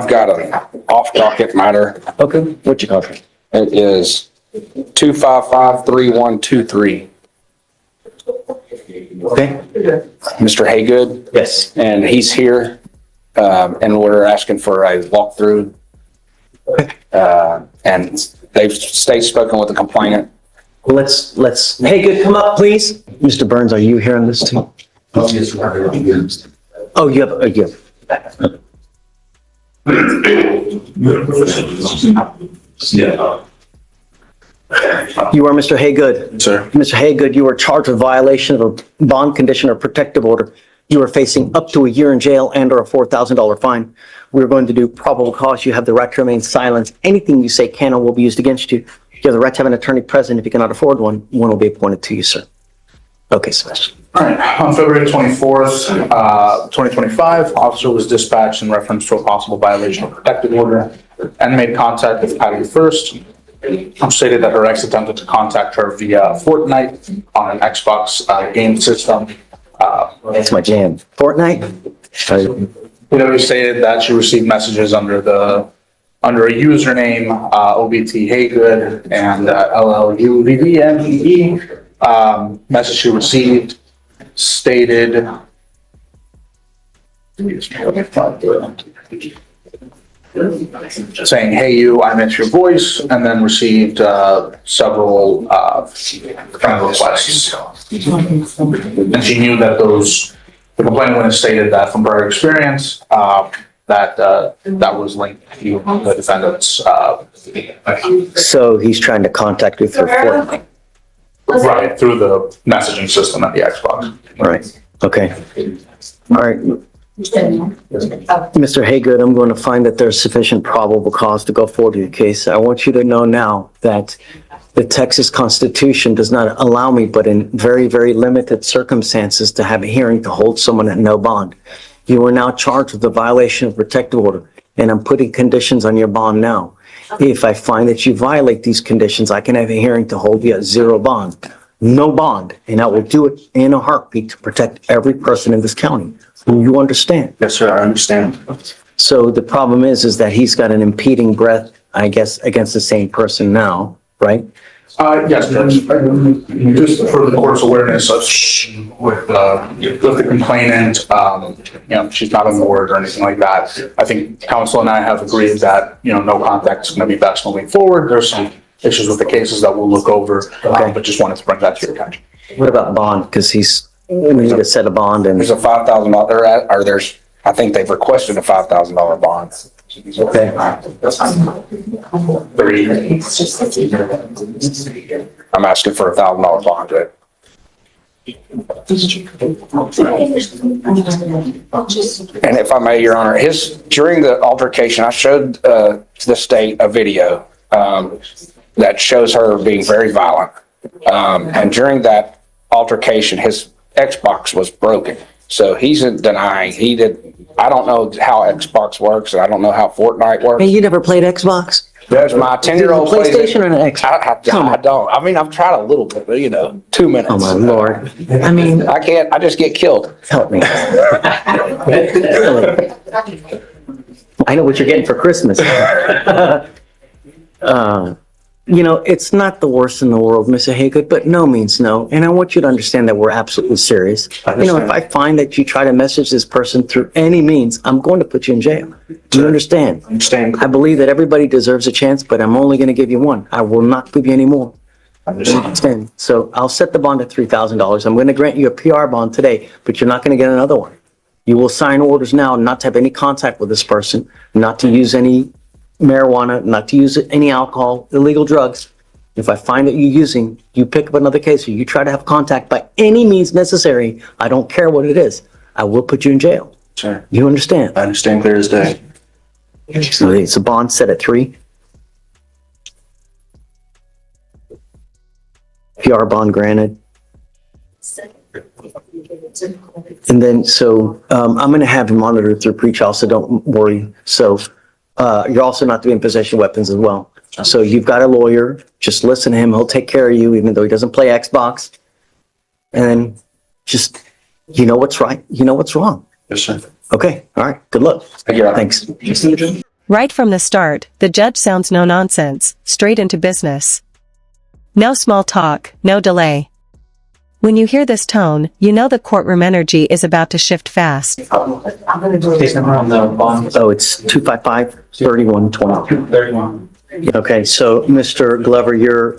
I've got an off-docket matter. Okay, what's your contract? It is 255-3123. Okay. Mr. Haygood, Yes. and he's here, and we're asking for a walkthrough. And they've spoken with the complainant. Hey, good, come up, please. Mr. Burns, are you hearing this too? Oh, you have. Yeah. You are Mr. Haygood. Sir. Mr. Haygood, you are charged with violation of a bond condition or protective order. You are facing up to a year in jail and or a $4,000 fine. We're going to do probable cause. You have the right to remain silent. Anything you say can or will be used against you. You have the right to have an attorney present. If you cannot afford one, one will be appointed to you, sir. Okay, Sebastian. All right, on February 24th, 2025, officer was dispatched in reference to a possible violation of protective order and made contact with Patty first. Stated that her ex attempted to contact her via Fortnite on an Xbox game system. That's my jam. Fortnite? He stated that she received messages under a username, OBT Haygood and LLUVVMEE. Message she received stated saying, "Hey you, I miss your voice," and then received several friend requests. And she knew that the complainant had stated that from prior experience, that was linked to the defendant's. So he's trying to contact you through Fortnite. Right, through the messaging system at the Xbox. Right, okay. All right. Mr. Haygood, I'm going to find that there's sufficient probable cause to go forward with your case. I want you to know now that the Texas Constitution does not allow me, but in very, very limited circumstances, to have a hearing to hold someone at no bond. You are now charged with a violation of protective order, and I'm putting conditions on your bond now. If I find that you violate these conditions, I can have a hearing to hold you at zero bond, no bond, and I will do it in a heartbeat to protect every person in this county. You understand? Yes, sir, I understand. So the problem is that he's got an impeding breath, I guess, against the same person now, right? Yes, Judge. Just for the court's awareness with the complainant, she's not on the word or anything like that. I think counsel and I have agreed that, no contact is going to be best moving forward. There's some issues with the cases that we'll look over, but just wanted to bring that to your attention. What about bond? Because we need to set a bond and. There's a $5,000, or I think they've requested a $5,000 bond. Okay. I'm asking for a $1,000 bond, right? And if I may, Your Honor, during the altercation, I showed the state a video that shows her being very violent. And during that altercation, his Xbox was broken. So he's denying I don't know how Xbox works, and I don't know how Fortnite works. Hey, you never played Xbox? There's my 10-year-old PlayStation or an Xbox? I don't. I mean, I've tried a little bit, but 2 minutes. Oh my Lord. I mean, I can't, I just get killed. help me. I know what you're getting for Christmas. It's not the worst in the world, Mr. Haygood, but no means no. And I want you to understand that we're absolutely serious. If I find that you try to message this person through any means, I'm going to put you in jail. Do you understand? I understand. I believe that everybody deserves a chance, but I'm only going to give you one. I will not give you any more. I understand. So I'll set the bond at $3,000. I'm going to grant you a PR bond today, but you're not going to get another one. You will sign orders now not to have any contact with this person, not to use any marijuana, not to use any alcohol, illegal drugs. If I find that you pick up another case or you try to have contact by any means necessary, I don't care what it is, I will put you in jail. Sure. You understand? I understand clear as day. So it's a bond set at 3. PR bond granted. And then, I'm going to have you monitored through pre-trial, so don't worry. So you're also not to be in possession of weapons as well. So you've got a lawyer, just listen to him. He'll take care of you, even though he doesn't play Xbox. And then just, you know what's right, you know what's wrong. Yes, sir. Okay, all right, good luck. Thank you, Your Honor. Thanks. Right from the start, the judge sounds no nonsense, straight into business. No small talk, no delay. When you hear this tone, you know the courtroom energy is about to shift fast. Oh, it's 255-3122. Okay, so Mr. Glover, you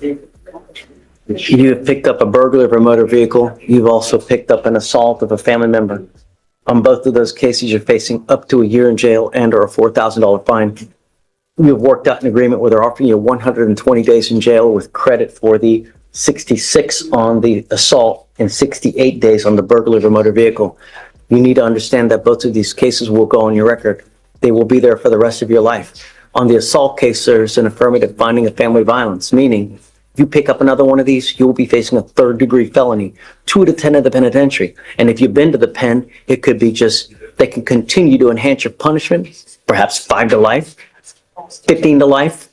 have picked up a burglary of a motor vehicle. You've also picked up an assault of a family member. On both of those cases, you're facing up to a year in jail and or a $4,000 fine. You've worked out an agreement where they're offering you 120 days in jail with credit for the 66 on the assault and 68 days on the burglary of a motor vehicle. You need to understand that both of these cases will go on your record. They will be there for the rest of your life. On the assault case, there's an affirmative finding of family violence, meaning if you pick up another one of these, you will be facing a third-degree felony, 2 to 10 of the penitentiary. And if you've been to the pen, it could be just, they can continue to enhance your punishment, perhaps 5 to life, 15 to life.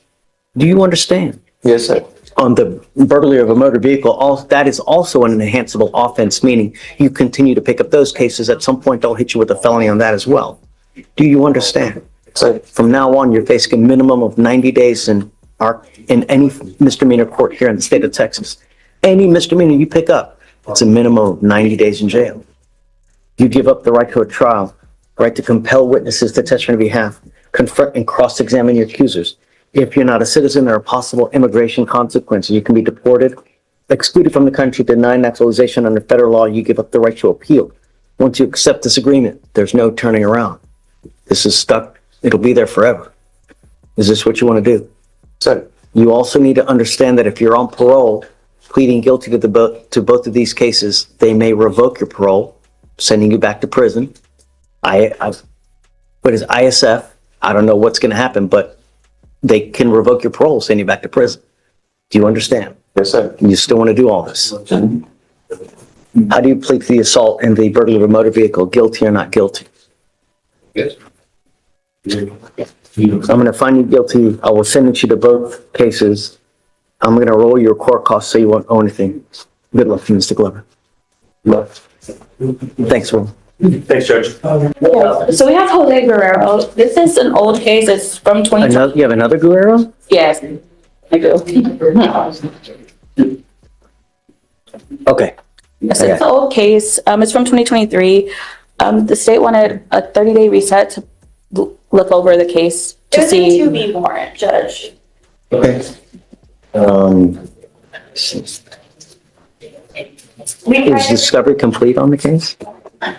Do you understand? Yes, sir. On the burglary of a motor vehicle, that is also an enhanceable offense, meaning you continue to pick up those cases. At some point, they'll hit you with a felony on that as well. Do you understand? So from now on, you're facing a minimum of 90 days in any misdemeanor court here in the state of Texas. Any misdemeanor you pick up, it's a minimum of 90 days in jail. You give up the right to a trial, right to compel witnesses to testify on your behalf, confront and cross-examine your accusers. If you're not a citizen, there are possible immigration consequences. You can be deported, excluded from the country, denied naturalization under federal law. You give up the right to appeal. Once you accept this agreement, there's no turning around. This is stuck. It'll be there forever. Is this what you want to do? Sir. You also need to understand that if you're on parole, pleading guilty to both of these cases, they may revoke your parole, sending you back to prison. What is ISF? I don't know what's going to happen, but they can revoke your parole, send you back to prison. Do you understand? Yes, sir. You still want to do all this? How do you plead to the assault and the burglary of a motor vehicle? Guilty or not guilty? Yes. I'm going to find you guilty. I will sentence you to both cases. I'm going to roll your court costs so you won't owe anything. Good luck to you, Mr. Glover. Thanks, Will. Thanks, Judge. Yeah, so we have Jose Guerrero. This is an old case. It's from 2020. You have another Guerrero? Yes, I do. Okay. Yes, it's an old case. It's from 2023. The state wanted a 30-day reset to look over the case to see. There's a 2B warrant, Judge. Okay. Is discovery complete on the case? It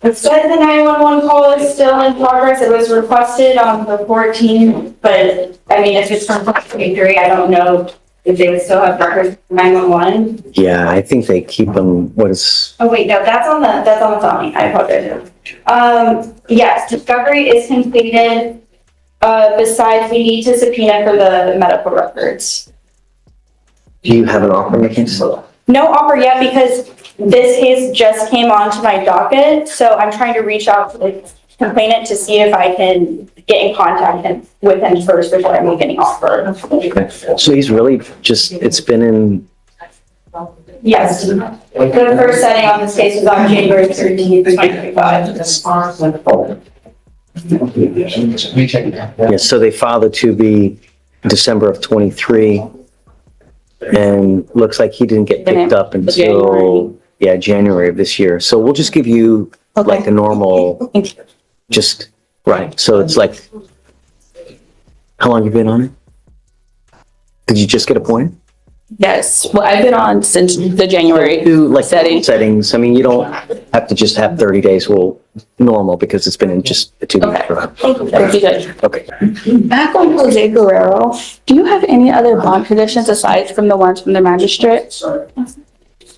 says the 911 call is still in progress. It was requested on the 14th, but I mean, if it's from 2023, I don't know if they would still have records for 911. Yeah, I think they keep them, Oh wait, no, that's on the felony. I apologize. Yes, discovery is completed. Besides, we need to subpoena for the medical records. do you have an offer in the case? No offer yet because this case just came onto my docket, so I'm trying to reach out to the complainant to see if I can get in contact with him first before I make any offer. Okay. So he's really just, it's been in, Yes, the first setting on this case was on January 13th, 2025. yeah, so they filed the 2B December of 23. And looks like he didn't get picked up until, January of this year. So we'll just give you like a normal, just, right. So it's like, how long you been on it? Did you just get appointed? Yes, well, I've been on since the January Do like setting. settings. I mean, you don't have to just have 30 days. Well, normal because it's been in just a 2 weeks. Okay. Thank you, Judge. Okay. Back on Jose Guerrero, do you have any other bond conditions aside from the ones from the magistrate?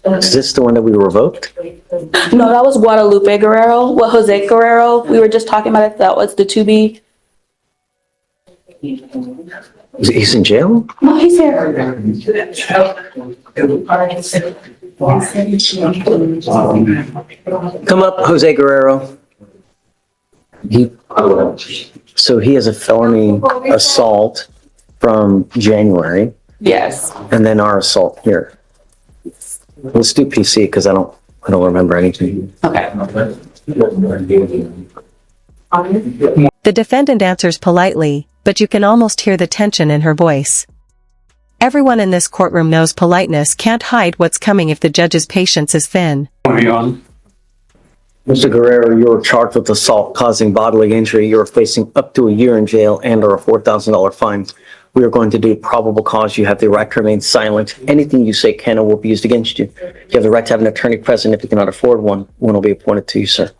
Is this the one that we revoked? No, that was Guadalupe Guerrero. Well, Jose Guerrero, we were just talking about if that was the 2B. He's in jail? No, he's here. Come up, Jose Guerrero. So he has a felony assault from January Yes. and then our assault here. Let's do PC because I don't remember anything. Okay. The defendant answers politely, but you can almost hear the tension in her voice. Everyone in this courtroom knows politeness can't hide what's coming if the judge's patience is thin. Mr. Guerrero, you're charged with assault causing bodily injury. You're facing up to a year in jail and or a $4,000 fine. We are going to do probable cause. You have the right to remain silent. Anything you say can or will be used against you. You have the right to have an attorney present. If you cannot afford one, one will be appointed to you, sir.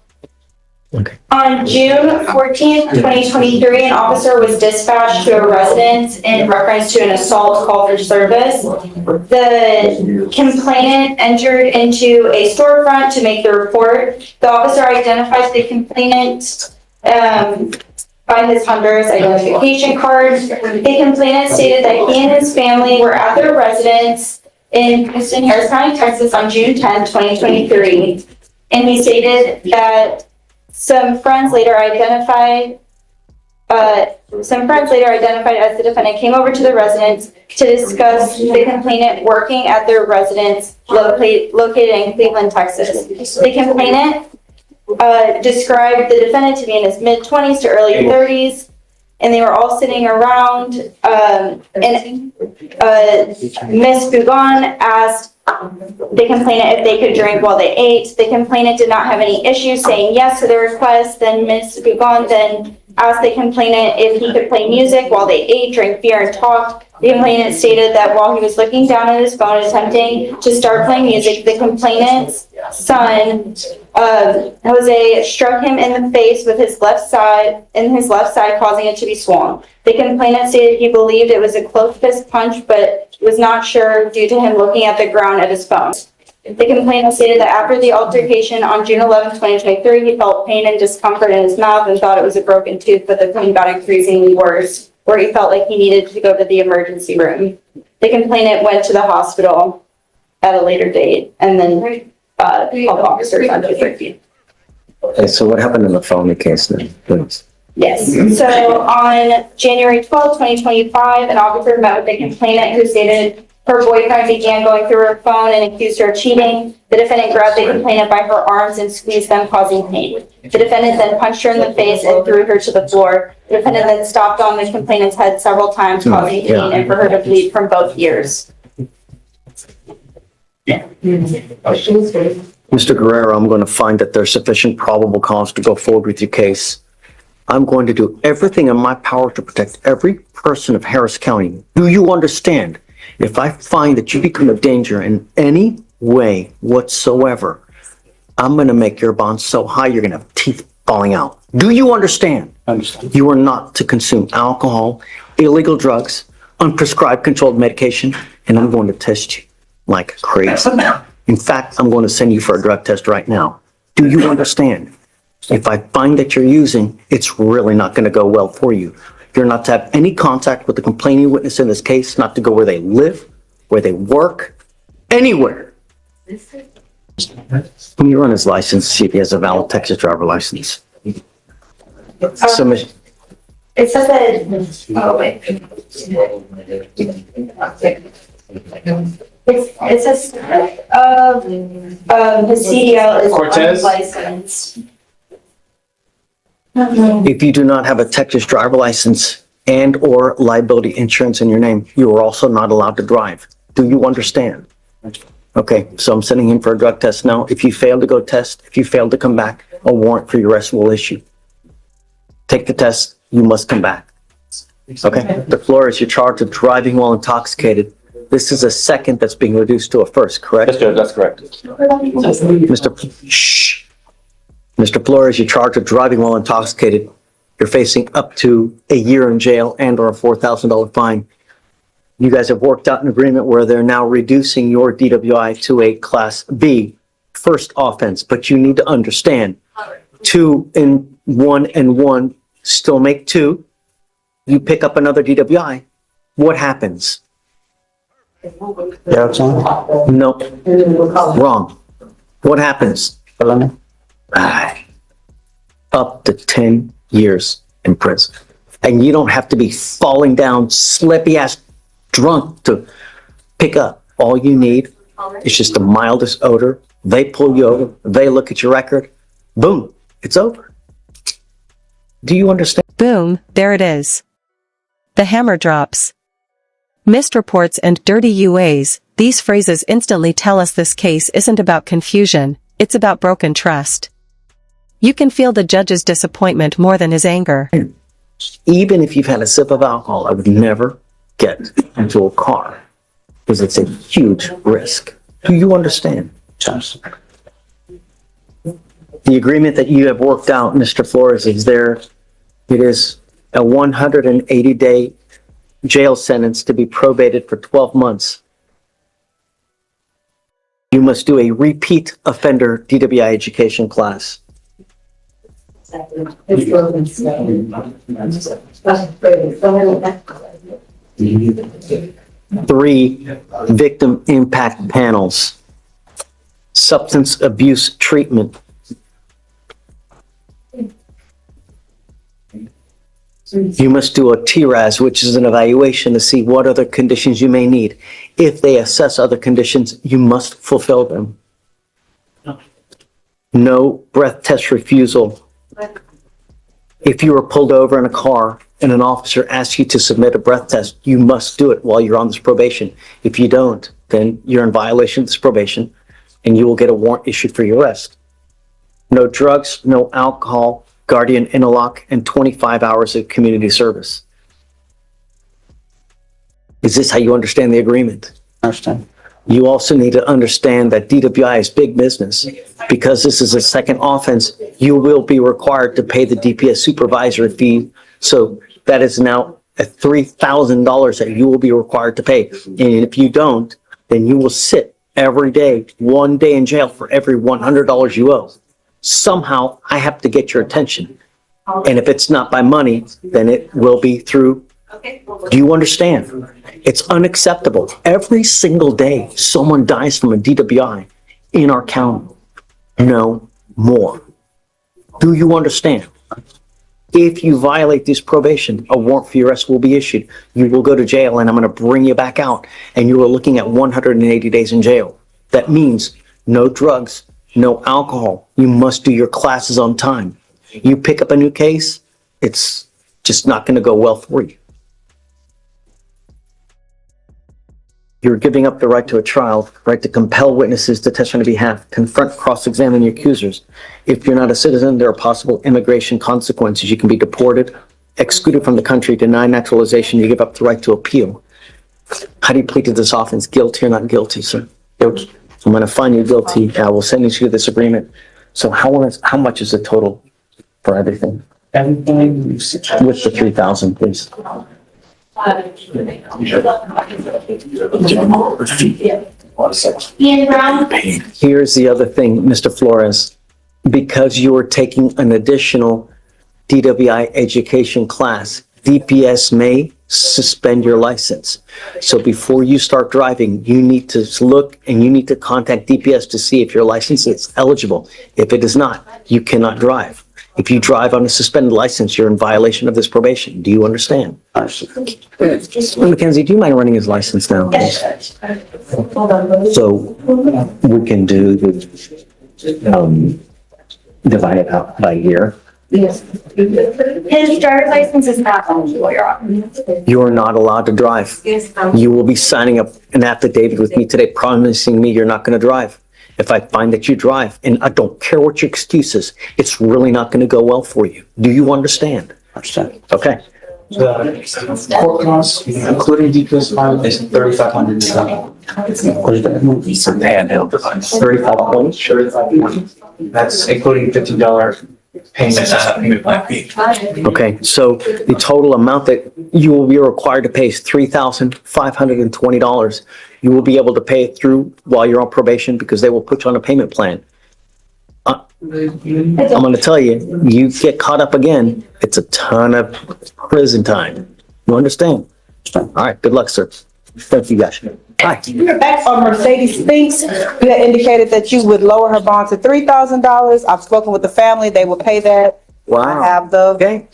Okay. On June 14th, 2023, an officer was dispatched to a residence in reference to an assault call for service. The complainant entered into a storefront to make the report. The officer identified the complainant by his hunter's identification card. The complainant stated that he and his family were at their residence in Houston, Harris County, Texas on June 10th, 2023. And he stated that some friends later identified as the defendant came over to the residence to discuss the complainant working at their residence located in Cleveland, Texas. The complainant described the defendant to be in his mid-20s to early 30s, and they were all sitting around, and Miss Bougon asked the complainant if they could drink while they ate. The complainant did not have any issues saying yes to the request. Then Miss Bougon then asked the complainant if he could play music while they ate, drank beer, and talked. The complainant stated that while he was looking down at his phone attempting to start playing music, the complainant's son, Jose, struck him in the face with his left side, causing it to be swollen. The complainant stated he believed it was a close fist punch, but was not sure due to him looking at the ground at his phone. The complainant stated that after the altercation on June 11, 2023, he felt pain and discomfort in his mouth and thought it was a broken tooth, but the pain got increasingly worse, where he felt like he needed to go to the emergency room. The complainant went to the hospital at a later date and then called officers on 2:30. Okay, so what happened in the phony case then, please? Yes. So on January 12, 2025, an officer met with the complainant who stated her boyfriend began going through her phone and accused her of cheating. The defendant grabbed the complainant by her arms and squeezed them, causing pain. The defendant then punched her in the face and threw her to the floor. The defendant then stomped on the complainant's head several times, causing pain and for her to bleed from both ears. Mr. Guerrero, I'm going to find that there's sufficient probable cause to go forward with your case. I'm going to do everything in my power to protect every person of Harris County. Do you understand? If I find that you become a danger in any way whatsoever, I'm going to make your bond so high you're going to have teeth falling out. Do you understand? Understand. You are not to consume alcohol, illegal drugs, unprescribed controlled medication, and I'm going to test you like crazy. In fact, I'm going to send you for a drug test right now. Do you understand? If I find that you're using, it's really not going to go well for you. You're not to have any contact with the complaining witness in this case, not to go where they live, where they work, anywhere. Let me run his license, see if he has a valid Texas driver license. Submission. It says that, oh wait. It says, his CDL is Cortez? licensed. If you do not have a Texas driver license and or liability insurance in your name, you are also not allowed to drive. Do you understand? Okay, so I'm sending him for a drug test now. If you fail to go test, if you fail to come back, a warrant for your arrest will issue. Take the test, you must come back. Okay, the floor is your charge of driving while intoxicated. This is a second that's being reduced to a first, correct? Yes, Judge, that's correct. Mr. Flores, you're charged with driving while intoxicated. You're facing up to a year in jail and or a $4,000 fine. You guys have worked out an agreement where they're now reducing your DWI to a Class B first offense, but you need to understand 2 and 1 and 1 still make 2. You pick up another DWI. What happens? Yeah, it's on. No, wrong. What happens? Up to 10 years in prison. And you don't have to be falling down, slippy ass drunk to pick up. All you need is just the mildest odor. They pull you over, they look at your record, boom, it's over. Do you understand? Boom, there it is. The hammer drops. Missed reports and dirty UAs, these phrases instantly tell us this case isn't about confusion, it's about broken trust. You can feel the judge's disappointment more than his anger. Even if you've had a sip of alcohol, I would never get into a car because it's a huge risk. Do you understand? The agreement that you have worked out, Mr. Flores, is there. It is a 180-day jail sentence to be probated for 12 months. You must do a repeat offender DWI education class. 3 victim impact panels. Substance abuse treatment. You must do a TRAS, which is an evaluation to see what other conditions you may need. If they assess other conditions, you must fulfill them. No breath test refusal. If you are pulled over in a car and an officer asks you to submit a breath test, you must do it while you're on this probation. If you don't, then you're in violation of this probation and you will get a warrant issued for your arrest. No drugs, no alcohol, guardian interlock, and 25 hours of community service. Is this how you understand the agreement? I understand. You also need to understand that DWI is big business. Because this is a second offense, you will be required to pay the DPS supervisor fee. So that is now a $3,000 that you will be required to pay. And if you don't, then you will sit every day, 1 day in jail for every $100 you owe. Somehow I have to get your attention. And if it's not by money, then it will be through. Do you understand? It's unacceptable. Every single day, someone dies from a DWI in our county. No more. Do you understand? If you violate this probation, a warrant for your arrest will be issued. You will go to jail and I'm going to bring you back out and you are looking at 180 days in jail. That means no drugs, no alcohol. You must do your classes on time. You pick up a new case, it's just not going to go well for you. You're giving up the right to a trial, right to compel witnesses to testify on your behalf, confront, cross-examine your accusers. If you're not a citizen, there are possible immigration consequences. You can be deported, excluded from the country, denied naturalization. You give up the right to appeal. How do you plead to this offense? Guilty or not guilty, sir? Guilty. I'm going to find you guilty. I will sentence you to this agreement. So how much is the total for everything? Everything. With the 3,000, please. Here's the other thing, Mr. Flores. Because you are taking an additional DWI education class, DPS may suspend your license. So before you start driving, you need to look and you need to contact DPS to see if your license is eligible. If it is not, you cannot drive. If you drive on a suspended license, you're in violation of this probation. Do you understand? Mackenzie, do you mind running his license now? So we can do the, divide it out by year. Yes. His driver's license is not eligible, Your Honor. You are not allowed to drive. Yes. You will be signing up an affidavit with me today promising me you're not going to drive. If I find that you drive, and I don't care what your excuse is, it's really not going to go well for you. Do you understand? Understand. Okay. The court costs, including DPS fine, is $3,500. It's a handheld device. 35 points. That's including $50 payment plan fee. Okay, so the total amount that you will be required to pay is $3,520. You will be able to pay it through while you're on probation because they will put you on a payment plan. I'm going to tell you, you get caught up again, it's a ton of prison time. You understand? All right, good luck, sir. Thank you, guys. Hi. Back on Mercedes Spinks, you had indicated that you would lower her bond to $3,000. I've spoken with the family, they will pay that. Wow. I have the Okay,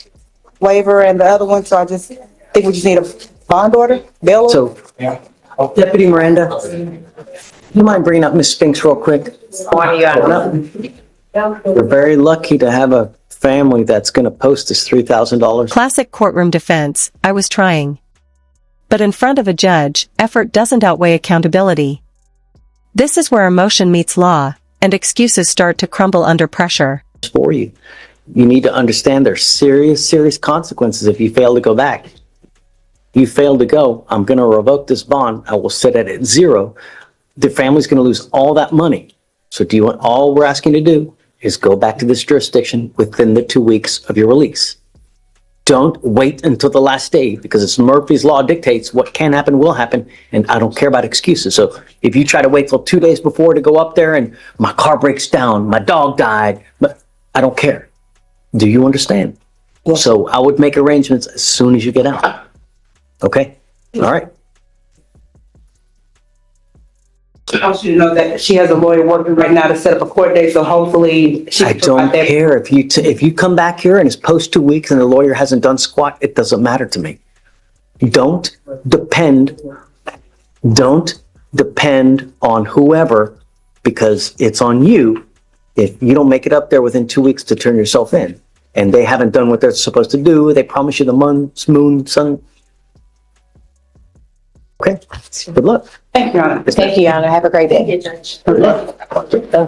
waiver and the other one, so I just think we just need a bond order, bail order. so Deputy Miranda, you mind bringing up Miss Spinks real quick? We're very lucky to have a family that's going to post this $3,000. Classic courtroom defense, I was trying. But in front of a judge, effort doesn't outweigh accountability. This is where emotion meets law, and excuses start to crumble under pressure. For you. You need to understand there's serious, serious consequences if you fail to go back. You fail to go, I'm going to revoke this bond. I will set it at 0. The family's going to lose all that money. So do you want, all we're asking to do is go back to this jurisdiction within the 2 weeks of your release. Don't wait until the last day, because it's Murphy's Law dictates what can happen will happen, and I don't care about excuses. So if you try to wait till 2 days before to go up there and my car breaks down, my dog died, but I don't care. Do you understand? So I would make arrangements as soon as you get out. Okay? All right. I want you to know that she has a lawyer working right now to set up a court date, so hopefully she I can don't provide that. care if you come back here and it's post 2 weeks and the lawyer hasn't done squat, it doesn't matter to me. Don't depend on whoever, because it's on you if you don't make it up there within 2 weeks to turn yourself in. And they haven't done what they're supposed to do. They promise you the moon, sun. Okay, good luck. Thank you, Your Honor. Thank you, Your Honor. Have a great day.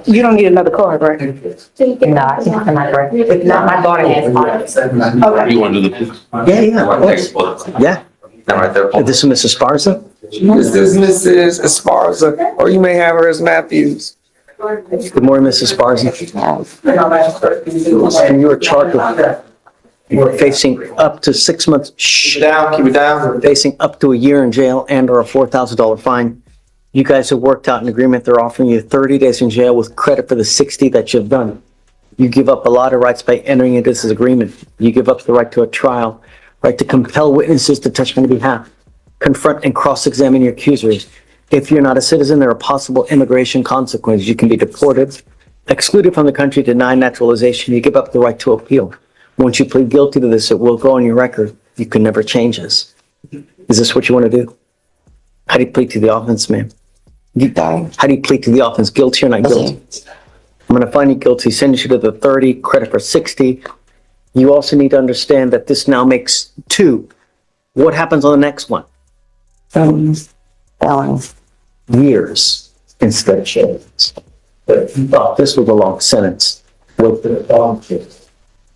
You don't need another card, right? No, I think I'm not right. If not, my daughter has mine. Okay. You want to do the? Yeah, of course. Yeah. That right there. This is Mrs. Sparza. This is Mrs. Esparza, or you may have her as Matthews. Good morning, Mrs. Sparza. And you are charged with, you are facing up to 6 months. Keep it down, keep it down. Facing up to a year in jail and or a $4,000 fine. You guys have worked out an agreement. They're offering you 30 days in jail with credit for the 60 that you've done. You give up a lot of rights by entering into this agreement. You give up the right to a trial, right to compel witnesses to testify on your behalf, confront and cross-examine your accusers. If you're not a citizen, there are possible immigration consequences. You can be deported, excluded from the country, denied naturalization. You give up the right to appeal. Once you plead guilty to this, it will go on your record. You can never change this. Is this what you want to do? How do you plead to the offense, ma'am? How do you plead to the offense? Guilty or not guilty? I'm going to find you guilty, send you to the 30, credit for 60. You also need to understand that this now makes 2. What happens on the next one? Years instead of years. But you thought this was a long sentence. With the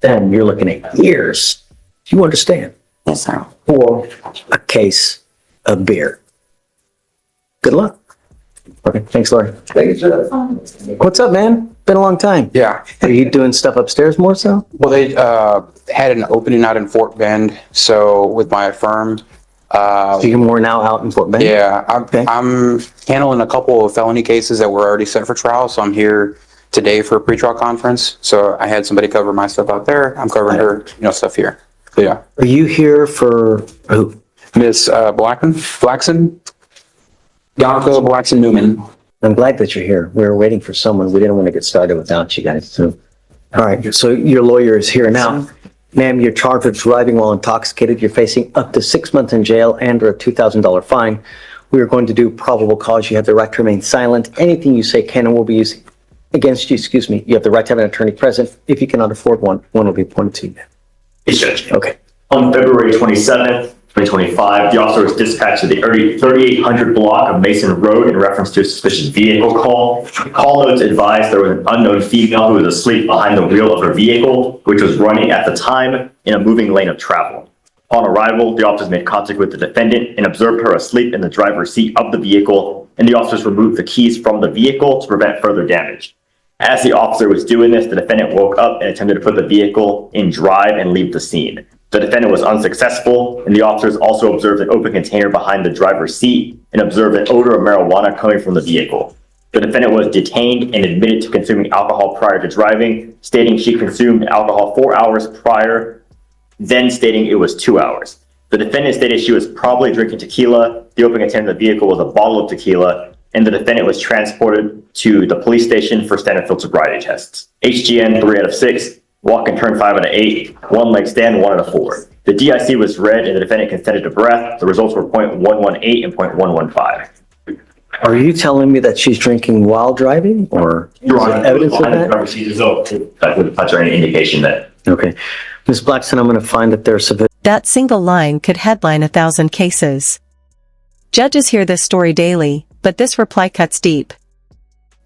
then you're looking at years. Do you understand? Yes, sir. For a case of beer. Good luck. Okay, thanks, Laurie. Thank you, Judge. What's up, man? Been a long time. Yeah. Are you doing stuff upstairs more so? Well, they had an opening out in Fort Bend, so with my firm. So you're more now out in Fort Bend? Yeah, Okay. I'm handling a couple of felony cases that were already set for trial, so I'm here today for a pretrial conference. So I had somebody cover my stuff out there. I'm covering her, stuff here. So, yeah. Are you here for who? Miss Blackson? Bianca Blackson Newman. I'm glad that you're here. We were waiting for someone. We didn't want to get started without you guys. So, all right. So your lawyer is here now. Ma'am, you're charged with driving while intoxicated. You're facing up to 6 months in jail and or a $2,000 fine. We are going to do probable cause. You have the right to remain silent. Anything you say can and will be used against you. Excuse me. You have the right to have an attorney present. If you cannot afford one, one will be appointed to you. Yes, Judge. Okay. On February 27th, 2025, the officer was dispatched to the 3800 block of Mason Road in reference to a suspicious vehicle call. Call notes advised there was an unknown female who was asleep behind the wheel of her vehicle, which was running at the time in a moving lane of travel. Upon arrival, the officers made contact with the defendant and observed her asleep in the driver's seat of the vehicle, and the officers removed the keys from the vehicle to prevent further damage. As the officer was doing this, the defendant woke up and attempted to put the vehicle in drive and leave the scene. The defendant was unsuccessful, and the officers also observed an open container behind the driver's seat and observed an odor of marijuana coming from the vehicle. The defendant was detained and admitted to consuming alcohol prior to driving, stating she consumed alcohol 4 hours prior, then stating it was 2 hours. The defendant stated she was probably drinking tequila, the open container of the vehicle was a bottle of tequila, and the defendant was transported to the police station for standard field sobriety tests. HGN 3 out of 6. Walk and turn 5 out of 8, one leg stand 1 out of 4. The DIC was read and the defendant consented to breath. The results were 0.118 and 0.115. Are you telling me that she's drinking while driving or is there evidence of that? There's no touch or any indication that Okay. Ms. Blackson, I'm going to find that there's sufficient. That single line could headline 1,000 cases. Judges hear this story daily, but this reply cuts deep.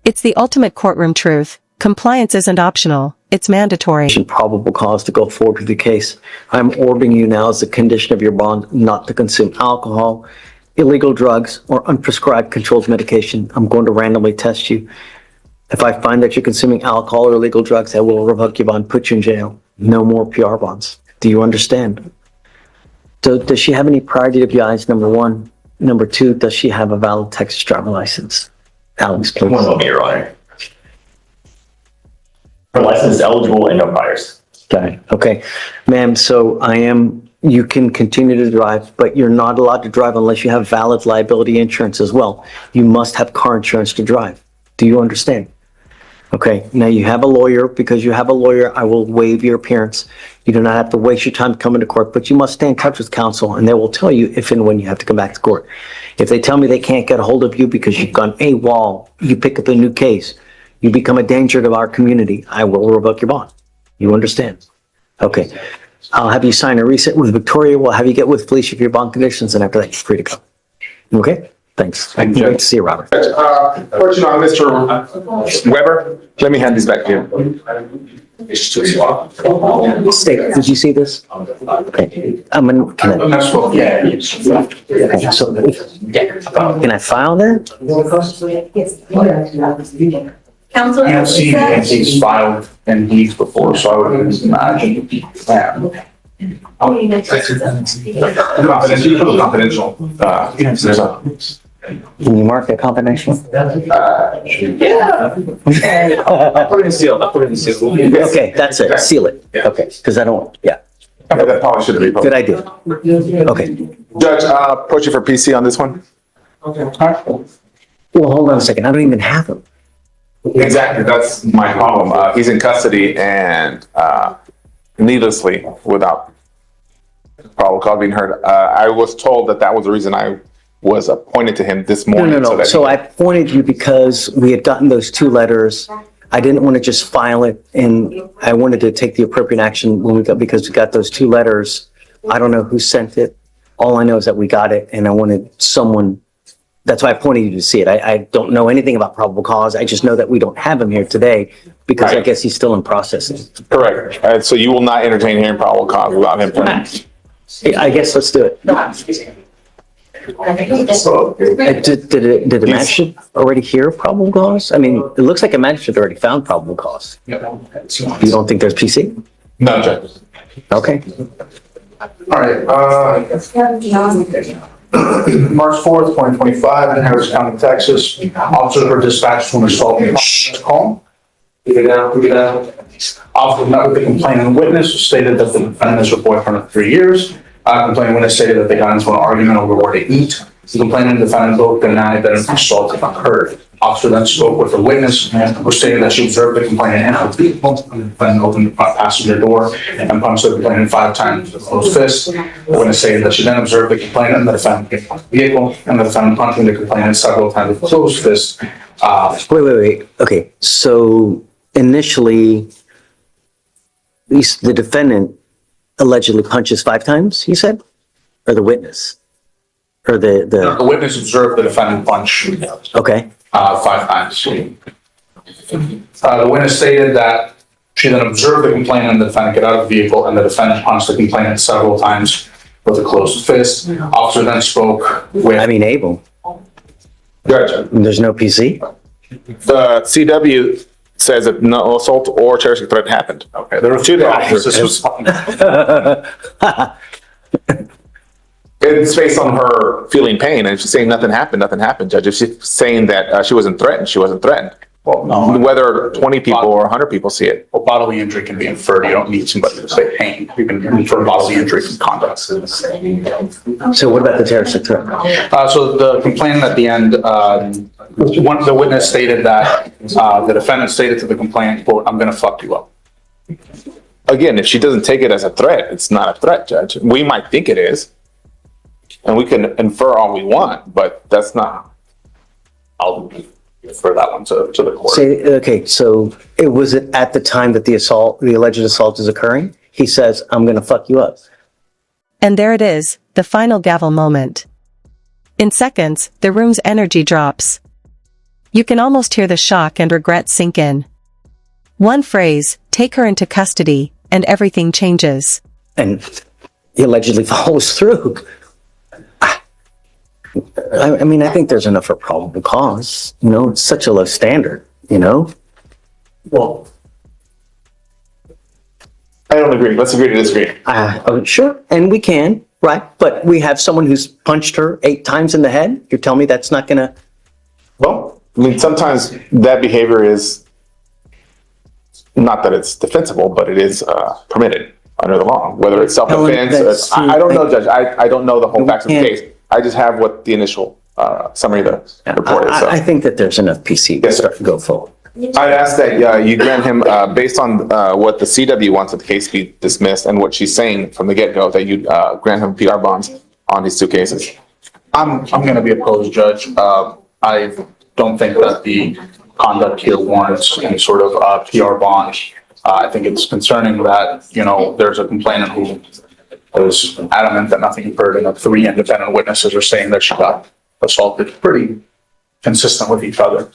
It's the ultimate courtroom truth. Compliance isn't optional, it's mandatory. Probable cause to go forward with the case. I'm ordering you now as a condition of your bond not to consume alcohol, illegal drugs, or unprescribed controlled medication. I'm going to randomly test you. If I find that you're consuming alcohol or illegal drugs, I will revoke your bond, put you in jail. No more PR bonds. Do you understand? Does she have any prior DWIs, number one? Number two, does she have a valid Texas driver license? Alex, please. One moment, Your Honor. Her license is eligible and no priors. Got it. Okay. Ma'am, so you can continue to drive, but you're not allowed to drive unless you have valid liability insurance as well. You must have car insurance to drive. Do you understand? Okay. Now you have a lawyer. Because you have a lawyer, I will waive your appearance. You do not have to waste your time coming to court, but you must stay in touch with counsel and they will tell you if and when you have to come back to court. If they tell me they can't get a hold of you because you've gone AWOL, you pick up a new case, you become a danger to our community, I will revoke your bond. You understand? Okay. I'll have you sign a receipt with Victoria. We'll have you get with Fleischer for your bond conditions, and after that, you're free to go. Okay? Thanks. Thank you. Great to see you, Robert. Question on Mr. Weber. Let me hand this back to you. State, did you see this? Okay. I'm gonna, can I, okay, so, can I file that? Council. I have seen these filed in deeds before, so I would imagine. Confidential. There's a. Can you mark it confidential? Yeah. I'll put it in seal. Okay, that's it. Seal it. Okay, because I don't, yeah. Okay, that probably should be. Good idea. Okay. Judge, put you for PC on this one. Well, hold on a second. I don't even have him. Exactly, that's my problem. He's in custody and needlessly, without probable cause being heard. I was told that was the reason I was appointed to him this morning. No. So I appointed you because we had gotten those two letters. I didn't want to just file it, and I wanted to take the appropriate action because we got those two letters. I don't know who sent it. All I know is that we got it, and I wanted someone. That's why I appointed you to see it. I don't know anything about probable cause. I just know that we don't have him here today because I guess he's still in processing. Correct. So you will not entertain hearing probable cause without him. I guess let's do it. Did the magistrate already hear probable cause? I mean, it looks like a magistrate already found probable cause. You don't think there's PC? No, Judge. Okay. All right, March 4th, 2025, in Harris County, Texas, officers were dispatched from assault and call. Keep it down. Officer met with the complaining witness, stated that the defendant is her boyfriend of 3 years. Complaining witness stated that they got into an argument over where to eat. The complainant and defendant both denied that an assault occurred. Officer then spoke with the witness, who stated that she observed the complainant enter the vehicle. The defendant opened the front passenger door and punched the complainant 5 times with a closed fist. The witness stated that she then observed the complainant and the defendant get out of the vehicle, and the defendant punching the complainant several times with a closed fist. Wait. Okay, so initially, the defendant allegedly punches 5 times, you said? Or the witness? Or the witness observed the defendant punch. Okay. 5 times. The witness stated that she then observed the complainant and the defendant get out of the vehicle, and the defendant punched the complainant several times with a closed fist. Officer then spoke with. Abel. Judge. There's no PC? The CW says that no assault or terroristic threat happened. Okay, there were 2 officers. It's based on her feeling pain, and she's saying nothing happened, Judge. If she's saying that she wasn't threatened, she wasn't threatened. Well, no. Whether 20 people or 100 people see it. Well, bodily injury can be inferred. You don't need somebody to say pain. You can infer bodily injury from conduct. So what about the terroristic threat? So the complainant at the end, the witness stated that the defendant stated to the complainant, quote, "I'm gonna fuck you up." Again, if she doesn't take it as a threat, it's not a threat, Judge. We might think it is. And we can infer all we want, but that's not. for that one to the court. Say, okay, so was it at the time that the alleged assault is occurring? He says, I'm gonna fuck you up. And there it is, the final gavel moment. In seconds, the room's energy drops. You can almost hear the shock and regret sink in. One phrase, take her into custody, and everything changes. And he allegedly follows through. I mean, I think there's enough for probable cause, you know, it's such a low standard, you know? Well, I don't agree. Let's agree to disagree. Sure, and we can, right? But we have someone who's punched her 8 times in the head. You're telling me that's not gonna? Well, I mean, sometimes that behavior is not that it's defensible, but it is permitted under the law, whether it's self-defense. I don't know, Judge. I don't know the whole facts of the case. I just have what the initial summary of the report is. So. I think that there's enough PC to go forward. I'd ask that you grant him, based on what the CW wants that the case be dismissed and what she's saying from the get-go, that you grant him PR bonds on these 2 cases. I'm going to be opposed, Judge. I don't think that the conduct here warrants any sort of PR bond. I think it's concerning that, you know, there's a complainant who is adamant that nothing occurred, and the 3 independent witnesses are saying that she got assaulted. Pretty consistent with each other.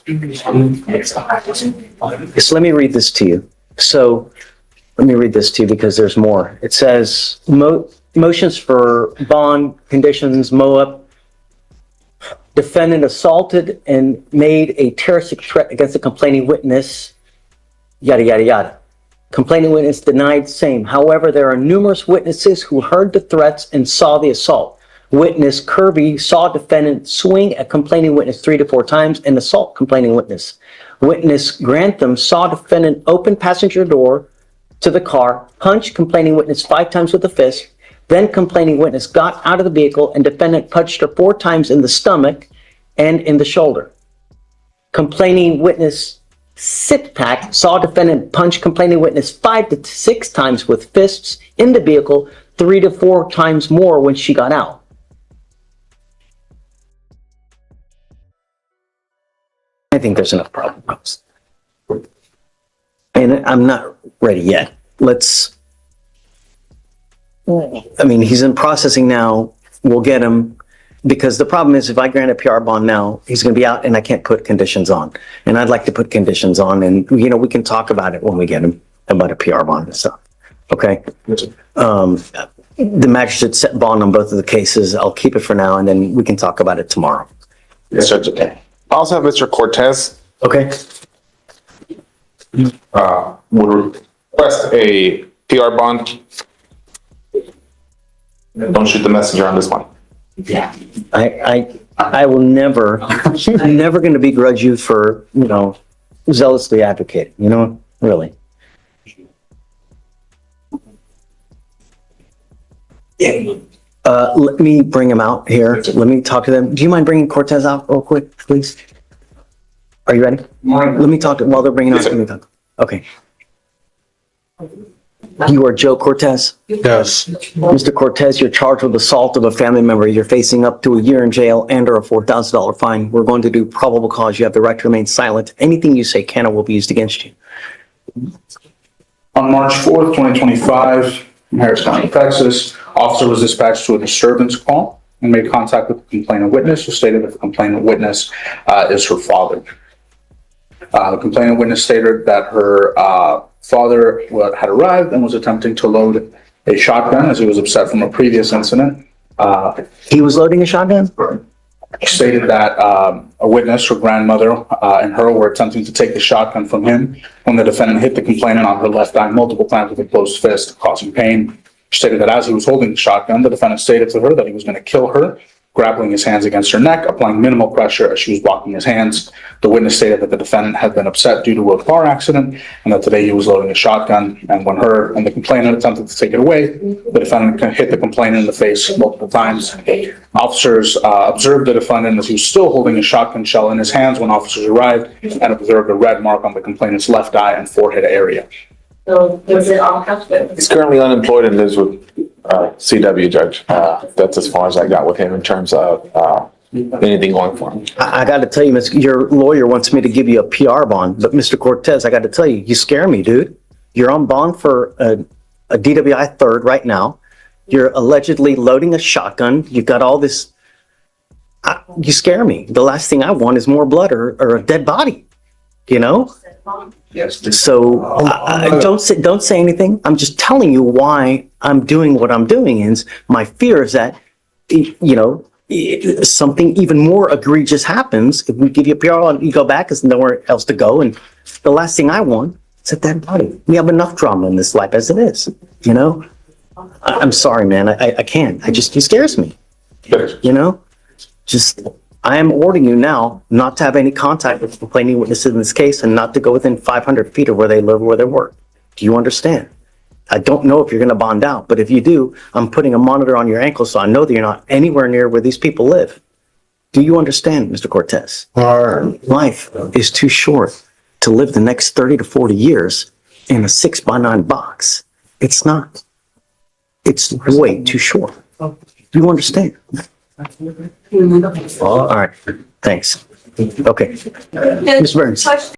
So let me read this to you. So let me read this to you because there's more. It says motions for bond conditions, MOAP. Defendant assaulted and made a terroristic threat against the complaining witness, yada, yada, yada. Complaining witness denied same. However, there are numerous witnesses who heard the threats and saw the assault. Witness Kirby saw defendant swing at complaining witness 3 to 4 times and assault complaining witness. Witness Grantham saw defendant open passenger door to the car, punch complaining witness 5 times with a fist. Then complaining witness got out of the vehicle and defendant punched her 4 times in the stomach and in the shoulder. Complaining witness Sitpak saw defendant punch complaining witness 5 to 6 times with fists in the vehicle, 3 to 4 times more when she got out. I think there's enough problems. And I'm not ready yet. I mean, he's in processing now. We'll get him. Because the problem is, if I grant a PR bond now, he's going to be out and I can't put conditions on. And I'd like to put conditions on, and, you know, we can talk about it when we get him about a PR bond and stuff. Okay? The magistrate set bond on both of the cases. I'll keep it for now, and then we can talk about it tomorrow. Yes, Judge. I also have Mr. Cortez. Okay? Would request a PR bond. Don't shoot the messenger on this one. Yeah. I will never, I'm never going to begrudge you for, you know, zealously advocating, you know, really. Yeah. Let me bring him out here. Let me talk to them. Do you mind bringing Cortez out real quick, please? Are you ready? Let me talk to, while they're bringing out, let me talk. Okay. You are Joe Cortez? Yes. Mr. Cortez, you're charged with assault of a family member. You're facing up to a year in jail and or a $4,000 fine. We're going to do probable cause. You have the right to remain silent. Anything you say can or will be used against you. On March 4th, 2025, in Harris County, Texas, officer was dispatched to a disturbance call and made contact with the complainant witness, who stated that the complainant witness is her father. The complainant witness stated that her father had arrived and was attempting to load a shotgun as he was upset from a previous incident. He was loading a shotgun? Stated that a witness, her grandmother, and her were attempting to take the shotgun from him when the defendant hit the complainant on her left eye multiple times with a closed fist, causing pain. She stated that as he was holding the shotgun, the defendant stated to her that he was going to kill her, grappling his hands against her neck, applying minimal pressure as she was blocking his hands. The witness stated that the defendant had been upset due to a car accident and that today he was loading a shotgun. And when her and the complainant attempted to take it away, the defendant hit the complainant in the face multiple times. Officers observed the defendant as he was still holding a shotgun shell in his hands when officers arrived and observed a red mark on the complainant's left eye and forehead area. So was it all hospital? He's currently unemployed and lives with CW, Judge. That's as far as I got with him in terms of anything going for him. I got to tell you, your lawyer wants me to give you a PR bond, but Mr. Cortez, I got to tell you, you scare me, dude. You're on bond for a DWI third right now. You're allegedly loading a shotgun. You've got all this. You scare me. The last thing I want is more blood or a dead body, you know? Yes. So don't say anything. I'm just telling you why I'm doing what I'm doing. Is my fear is that, you know, something even more egregious happens if we give you a PR and you go back, there's nowhere else to go. And the last thing I want is a dead body. We have enough drama in this life as it is, you know? I'm sorry, man. I can't. It scares me, you know? I am ordering you now not to have any contact with complaining witnesses in this case and not to go within 500 feet of where they live, where they work. Do you understand? I don't know if you're going to bond out, but if you do, I'm putting a monitor on your ankle so I know that you're not anywhere near where these people live. Do you understand, Mr. Cortez? Life is too short to live the next 30 to 40 years in a 6x9 box. It's not. It's way too short. Do you understand? All right. Thanks. Okay. Ms. Burns.